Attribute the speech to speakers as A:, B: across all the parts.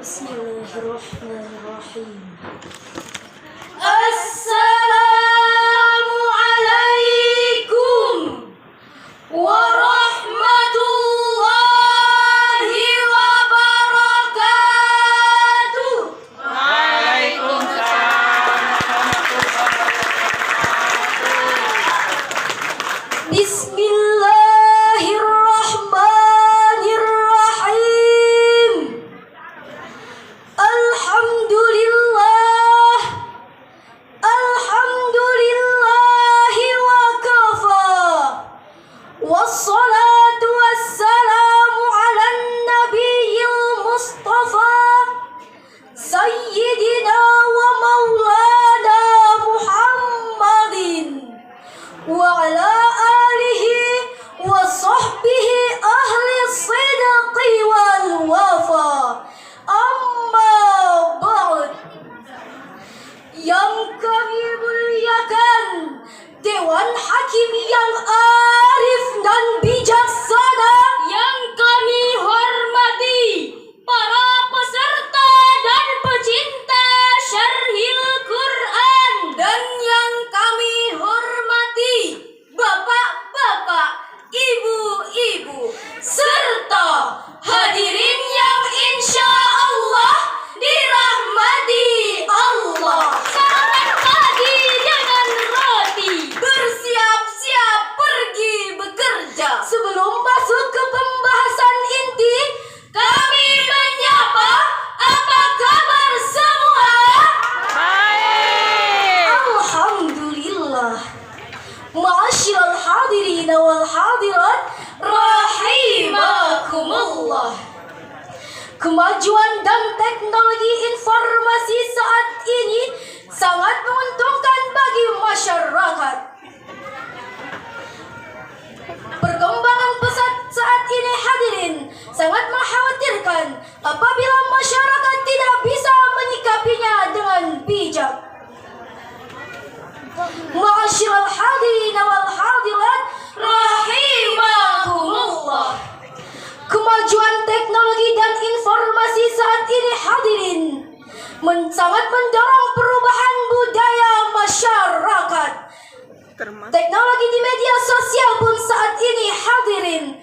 A: Bismillahirrahmanirrahim. Assalamualaikum warahmatullahi wabarakatuh. Bismillahirrahmanirrahim. Alhamdulillah, alhamdulillahi wa kafa, wassalatu wassalamu ala nabiyil mustafa, sayyidina wa maulana Muhammadin wa ala alihi wa sahbihi ahli sidqi wal wafa. Amma ba'd. Yang kami muliakan Dewan Hakim yang arif dan bijaksana, yang kami hormati para peserta dan pecinta syarhil Quran, dan yang kami hormati bapak-bapak, ibu-ibu, serta hadirin yang insya Allah dirahmati Allah. Sarapan pagi dengan roti, bersiap-siap pergi bekerja. Sebelum masuk ke pembahasan inti, kami menyapa, apa kabar semua? Baik. Alhamdulillah. Ma'asyiral hadirin wal hadirat, rahimakumullah. Kemajuan dan teknologi informasi saat ini sangat menguntungkan bagi masyarakat. Perkembangan pesat saat ini hadirin sangat mengkhawatirkan apabila masyarakat tidak bisa menyikapinya dengan bijak. Ma'asyiral hadirin wal hadirat, rahimakumullah. Kemajuan teknologi dan informasi saat ini hadirin sangat mendorong perubahan budaya masyarakat. Teknologi di media sosial pun saat ini hadirin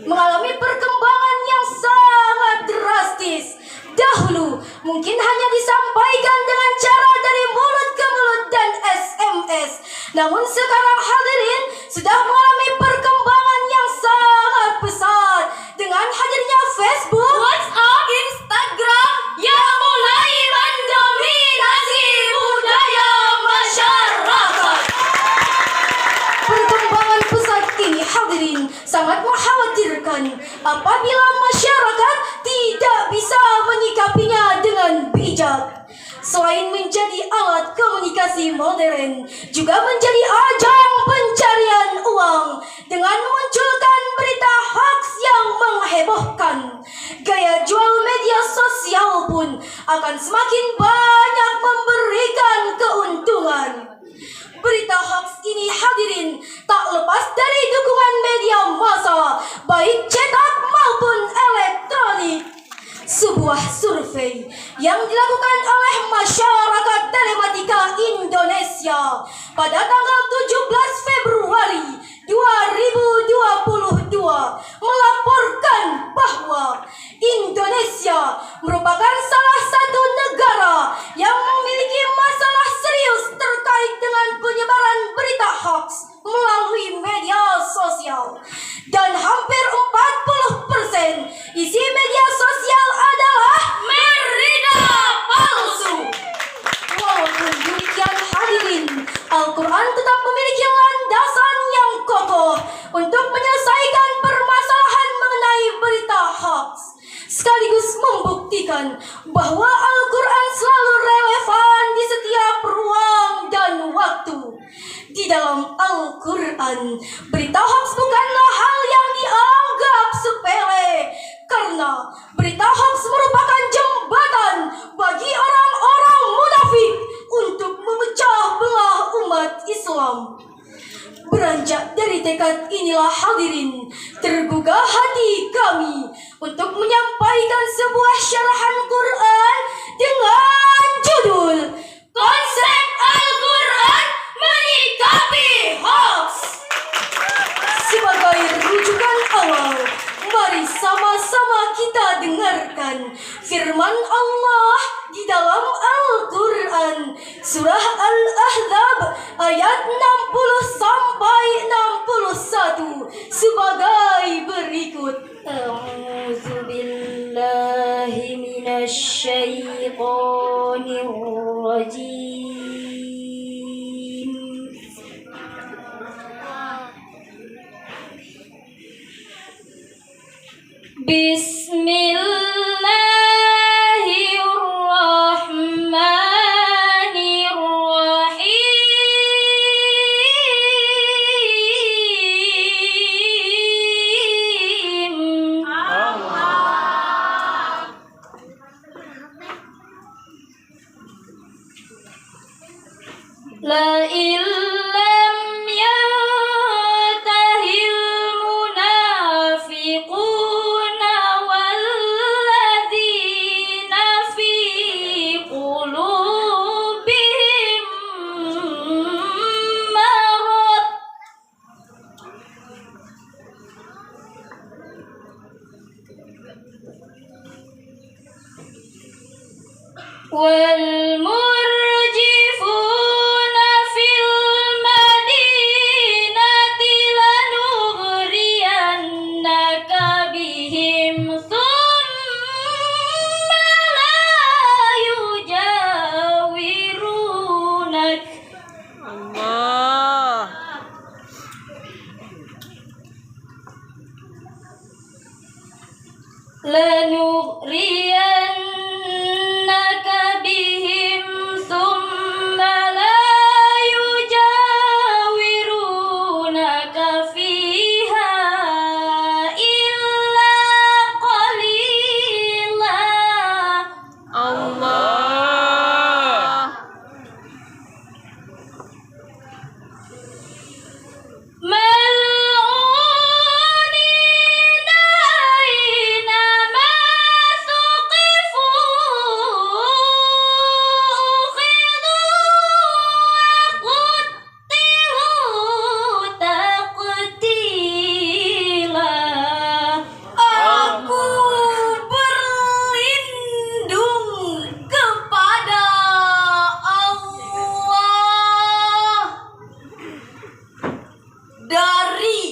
A: mengalami perkembangan yang sangat drastis. Dahulu mungkin hanya disampaikan dengan cara dari mulut ke mulut dan SMS, namun sekarang hadirin sudah mengalami perkembangan yang sangat pesat dengan hadirnya Facebook, WhatsApp, Instagram yang mulai mendominasi budaya masyarakat. Perkembangan pesat ini hadirin sangat mengkhawatirkan apabila masyarakat tidak bisa menyikapinya dengan bijak. Selain menjadi alat komunikasi modern, juga menjadi ajang pencarian uang dengan memunculkan berita hoax yang menghebohkan. Gaya jual media sosial pun akan semakin banyak memberikan keuntungan. Berita hoax ini hadirin tak lepas dari dukungan media massa, baik cetak maupun elektronik. Sebuah survei yang dilakukan oleh Masyarakat Telematika Indonesia pada tanggal 17 Februari 2022 melaporkan bahwa Indonesia merupakan salah satu negara yang memiliki masalah serius terkait dengan penyebaran berita hoax melalui media sosial. Dan hampir 40% isi media sosial adalah berita palsu. Walaupun demikian hadirin, Al-Quran tetap memiliki landasan yang kokoh untuk menyelesaikan permasalahan mengenai berita hoax, sekaligus membuktikan bahwa Al-Quran selalu relevan di setiap ruang dan waktu. di dalam Al-Quran. Berita hoax bukanlah hal yang dianggap sepele, karena berita hoax merupakan jembatan bagi orang-orang munafik untuk memecah belah umat Islam. Beranjak dari tekad inilah hadirin, tergugah hati kami untuk menyampaikan sebuah syarahan Quran dengan judul Konsep Al-Quran Menyikapi Hoax. Sebagai rujukan awal, mari sama-sama kita dengarkan firman Allah di dalam Al-Quran, surah Al-Ahzab ayat 60 sampai 61 sebagai berikut. A'udzu billahi minasy syaithanir rajim. La illam yantahil munafiquna walladzina fi qulubihim marad wal murjifuna fil madinati lanughriyannaka bihim thumma la yujawirunak.
B: Allah.
A: Lanughriyannaka bihim thumma la yujawirunaka fiha illa qalila.
B: Allah.
A: Mal'unina aynama thuqifu ukhidhu wa quttilu taqtila. Aku berlindung kepada Allah dari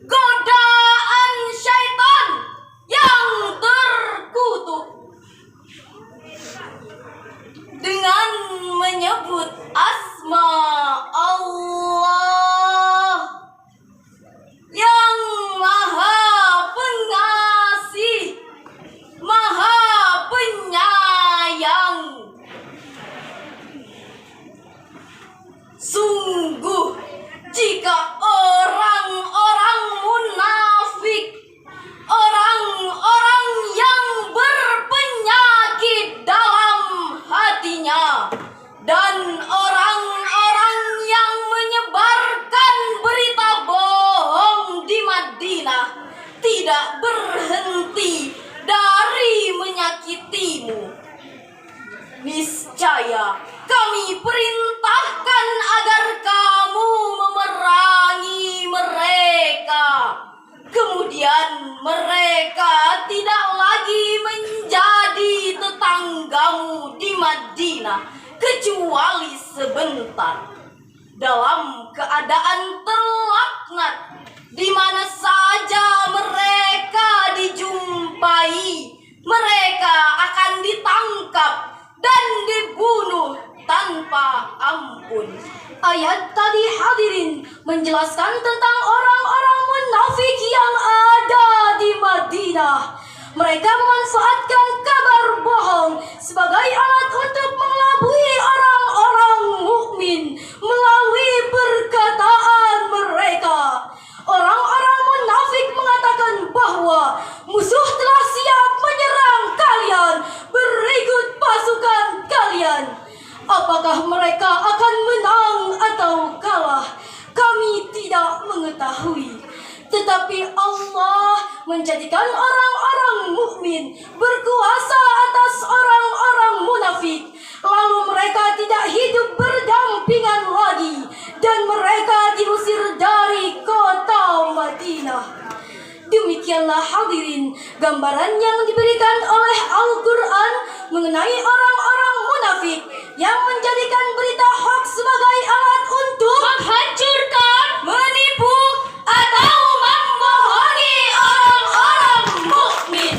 A: godaan syaitan yang terkutuk dengan menyebut asma Allah yang maha pengasih, maha penyayang. Sungguh, jika orang-orang munafik, orang-orang yang berpenyakit dalam hatinya, dan orang-orang yang menyebarkan berita bohong di Madinah tidak berhenti dari menyakitimu, niscaya kami perintahkan agar kamu memerangi mereka. Kemudian mereka tidak lagi menjadi tetanggamu di Madinah kecuali sebentar, dalam keadaan terlaknat di mana saja mereka dijumpai. Mereka akan ditangkap dan dibunuh tanpa ampun. Ayat tadi hadirin menjelaskan tentang orang-orang munafik yang ada di Madinah. Mereka memanfaatkan kabar bohong sebagai alat untuk mengelabui orang-orang mukmin melalui perkataan Tetapi Allah menjadikan orang-orang mukmin berkuasa atas orang-orang munafik. Lalu mereka tidak hidup berdampingan lagi dan mereka diusir dari kota Madinah. Demikianlah hadirin gambaran yang diberikan oleh Al-Quran mengenai orang-orang munafik yang menjadikan berita hoax sebagai alat untuk menghancurkan, menipu, atau membohongi orang-orang mukmin.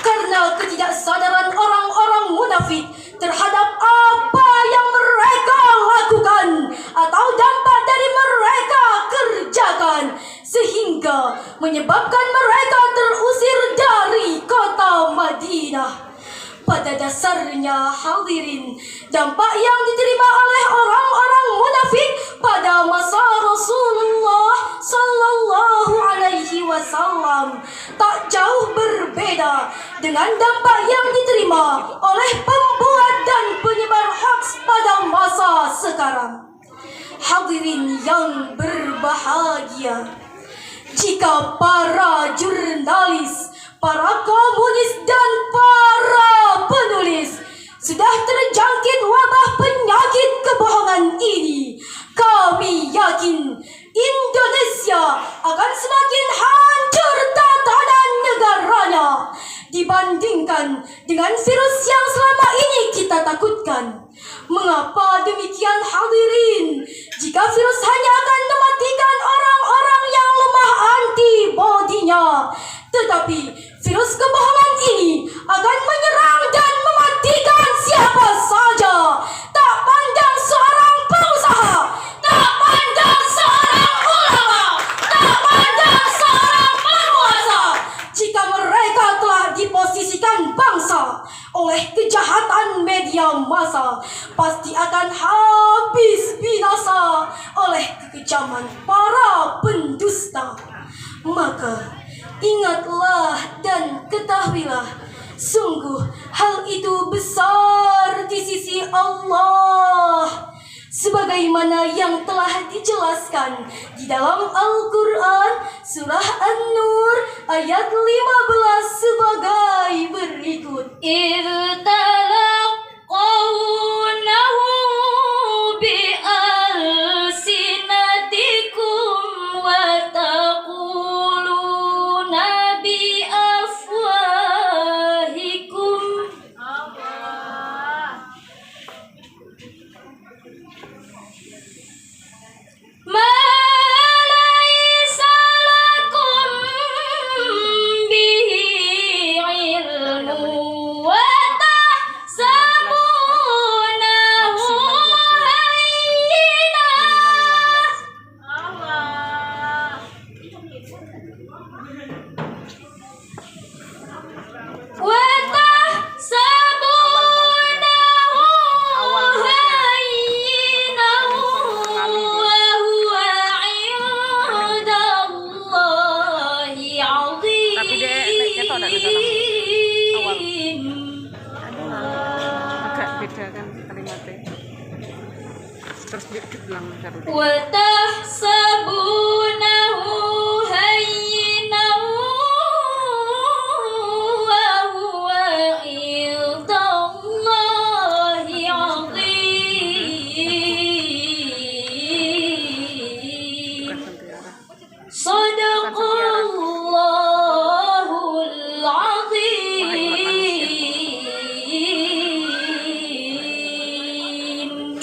A: Karena ketidaksadaran orang-orang munafik terhadap apa yang mereka lakukan atau dampak dari mereka kerjakan, sehingga menyebabkan mereka terusir dari kota Madinah. Pada dasarnya hadirin, dampak yang diterima oleh orang-orang munafik pada masa Rasulullah Sallallahu Alaihi Wasallam tak jauh berbeda dengan dampak yang diterima oleh pembuat dan penyebar hoax pada masa sekarang. Hadirin yang berbahagia, jika para jurnalis, para komunis dan para penulis sudah terjangkit wabah penyakit kebohongan ini, kami yakin Indonesia akan semakin hancur tatanan negaranya dibandingkan dengan virus yang selama ini kita takutkan. Mengapa demikian hadirin? Jika virus hanya akan mematikan orang-orang yang lemah antibodinya, tetapi virus kebohongan ini akan menyerang dan mematikan siapa saja, tak pandang seorang pengusaha, tak pandang seorang ulama, tak pandang seorang penguasa. Jika mereka telah diposisikan bangsa oleh kejahatan media massa, pasti akan habis binasa oleh kekejaman para pendusta. Maka ingatlah dan ketahuilah, sungguh hal itu besar di sisi Allah, sebagaimana yang telah dijelaskan di dalam Al-Quran surah An-Nur ayat 15 sebagai berikut. Talaqawnahu bi'alsinatikum wa taquluna bi'afwahikum. Ma laysa lakum bihi ilmu wa tahsabunahu hayyina wa tahsabunahu hayyina wa huwa indallahi azim.
B: Tapi dia ketok dak kesana. Awal. Agak beda kan kalimatnya. Terus diulang karo.
A: Wa tahsabunahu hayyinan wa huwa indallahi azim. Sadaqallahul azim.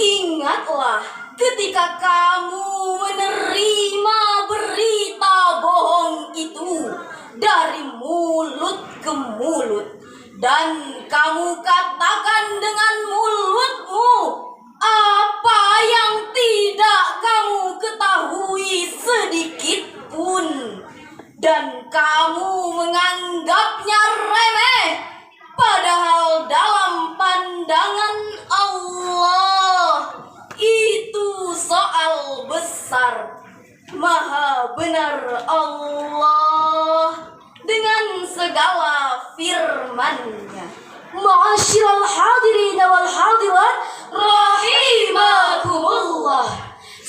A: Ingatlah ketika kamu menerima berita bohong itu dari mulut ke mulut, dan kamu katakan dengan mulutmu apa yang tidak kamu ketahui sedikit pun, dan kamu menganggapnya remeh, padahal dalam pandangan Allah itu soal besar. Maha benar Allah dengan segala firman-Nya. Ma'asyiral hadirin wal hadirat rahimakumullah.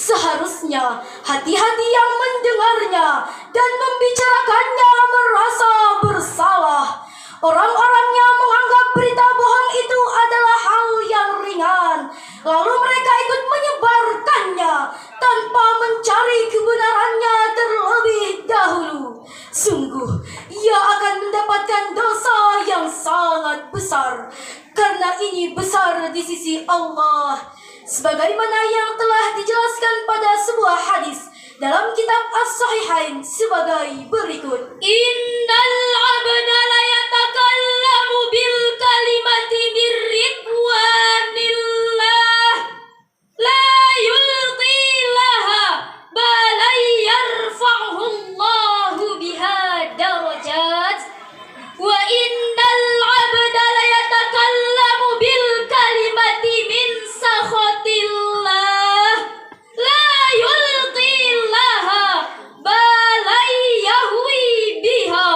A: Seharusnya hati-hati yang mendengarnya dan membicarakannya merasa bersalah. Orang-orang yang menganggap berita bohong itu adalah hal yang ringan, lalu mereka ikut menyebarkannya tanpa mencari kebenarannya terlebih dahulu. Sungguh, ia akan mendapatkan dosa yang sangat besar, karena ini besar di sisi Allah. Sebagaimana yang telah dijelaskan pada sebuah hadis dalam kitab As-Sahihain sebagai berikut. Innal abda la yatakallamu bil kalimati mir ridwanillah la yulqi laha bal yarfa'uhu Allahu biha darajat wa innal abda la yatakallamu bil kalimati min sakhatillah la yulqi laha bal yahwi biha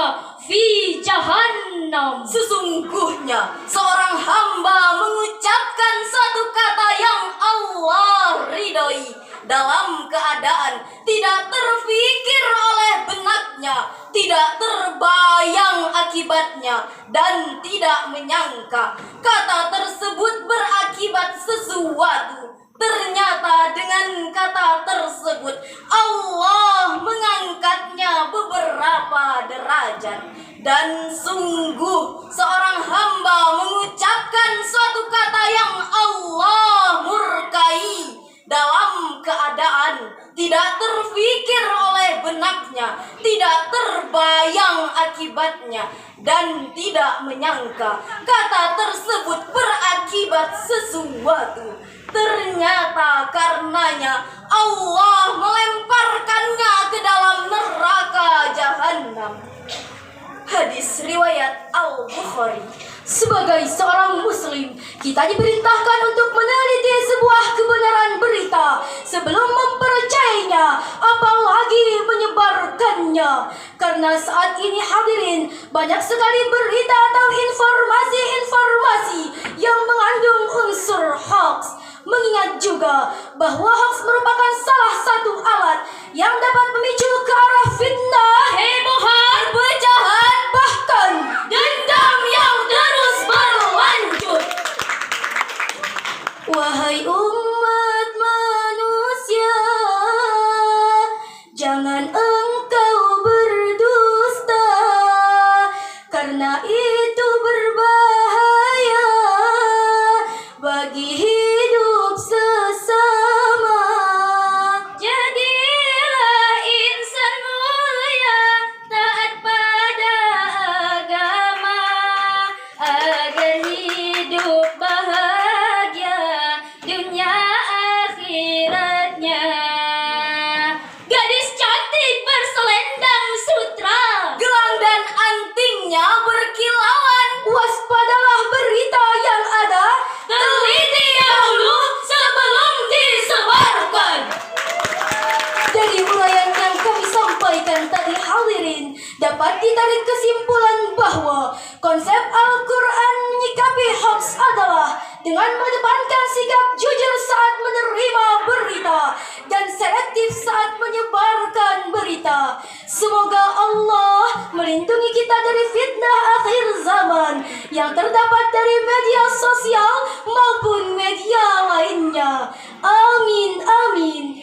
A: fi jahannam. Sesungguhnya seorang hamba mengucapkan satu kata yang Allah ridhoi dalam keadaan tidak terfikir oleh benaknya, tidak terbayang akibatnya, dan tidak menyangka kata tersebut berakibat sesuatu. Ternyata dengan kata tersebut Allah mengangkatnya beberapa derajat. Dan sungguh seorang hamba mengucapkan suatu kata yang Allah murkai dalam keadaan tidak terfikir oleh benaknya, tidak terbayang akibatnya, dan tidak menyangka kata tersebut berakibat sesuatu. Ternyata karenanya Allah melemparkannya ke dalam neraka jahanam. Hadis riwayat Al-Bukhari. Sebagai seorang muslim, kita diperintahkan untuk meneliti sebuah kebenaran berita sebelum mempercayainya, apalagi menyebarkannya. Karena saat ini hadirin, banyak sekali berita atau informasi-informasi yang mengandung unsur hoax. Mengingat juga bahwa hoax merupakan salah satu alat yang dapat memicu ke arah fitnah, hebohan, perpecahan, bahkan dendam yang terus berlanjut. Wahai umat manusia, jangan engkau berdusta, karena itu berbahaya bagi hidup sesama. Jadilah insan mulia, taat pada agama, agar hidup bahagia dunia akhiratnya. Gadis cantik berselendang sutra, gelang dan antingnya berkilauan. Waspadalah berita yang ada, teliti dahulu sebelum disebarkan. Dari uraian yang kami sampaikan tadi hadirin, dapat ditarik kesimpulan bahwa konsep Al-Quran menyikapi hoax adalah dengan mengedepankan sikap jujur saat menerima berita dan selektif saat menyebarkan berita. Semoga Allah melindungi kita dari fitnah akhir zaman yang terdapat dari media sosial maupun media lainnya. Amin, amin.